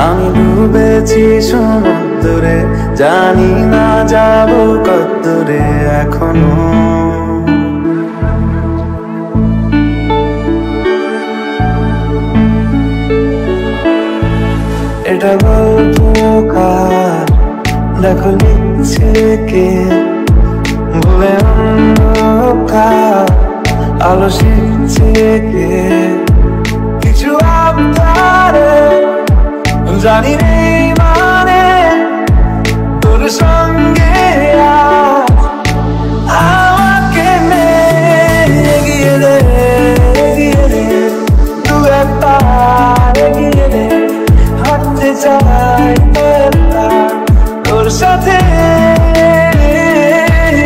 আমি ডুবেছি সমুদ্রে, জানি না যাব কতদূরে এখনো। এটা গল্প কার, দেখো লিখছে কে, বলে অন্ধকার আলো শিখছে কে। কিছু আবদারে জানি নেই মানে, তোর সঙ্গে আমাকে এগিয়ে দে, এগিয়ে দে, দু একটা এগিয়ে দে। হাঁটতে চাই তোর সাথে,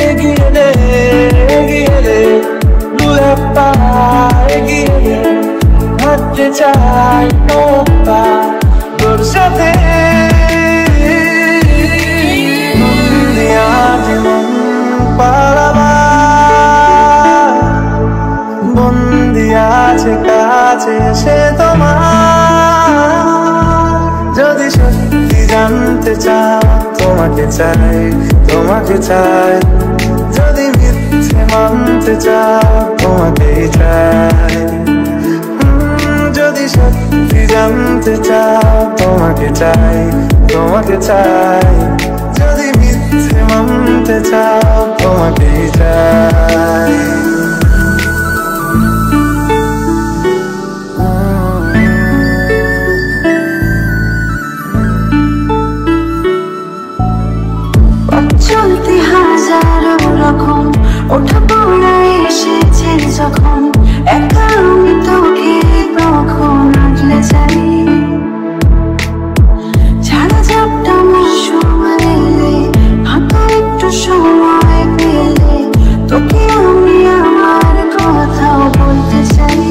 এগিয়ে দে, এগিয়ে দে, দু একটা এগিয়ে দে। হাঁটতে চাই তোর সাথে। বন্দি আছে কাছে সে তোমার, যদি সত্যি জানতে চাও তোমাকে চাই, তোমাকে চাই। যদি মিথ্যে মানতে চাও তোমাকেই চাই, যদি সত্যি জানতে চাও তোমাকে চাই, তোমাকে চাই। যদি মিথ্যে মানতে চাও তোমাকেই চাই। চলতে হাজারো রকম ওঠা পড়া এসেছে যখন, একা আমি তোকে তখন আগলে যাই। ছাড়া ঝাপটা সময় এলে, হাঁটা একটু সময় পেলে, তোকে আমি আমার কথাও বলতে চাই।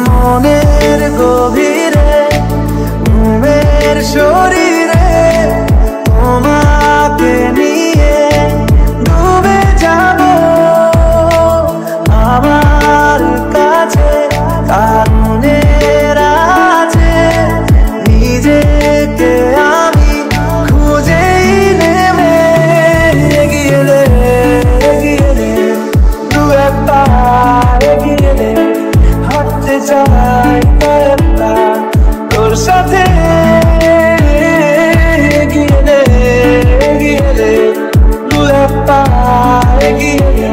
মনের গভীরে ঘুমের শরীরে তোমাকে নিয়ে ডুবে যাব আমার কাছে। কারণের আছে নিজেকে আমি খুঁজেই নেবে, এগিয়ে দে, এগিয়ে দে, দু একটা এগিয়ে দে। হাঁটতে চাই তোর সাথে, এগিয়ে দে, এগিয়ে দে, দু একটা এগিয়ে দে।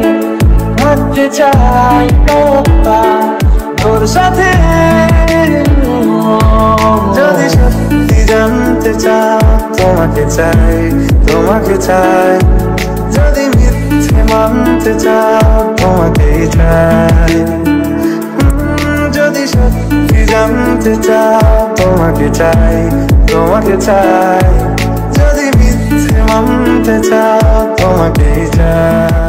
হাঁটতে চাই তোর সাথে। যদি সত্যি জানতে চাও তোমাকে চাই, তোমাকে চাই। যদি মিথ্যে মানতে চাও তোমাকেই চাই, যদি সত্যি জানতে চাও তোমাকে চাই, তোমাকে চাই। যদি মিথ্যে মানতে চাও তোমাকেই চাই।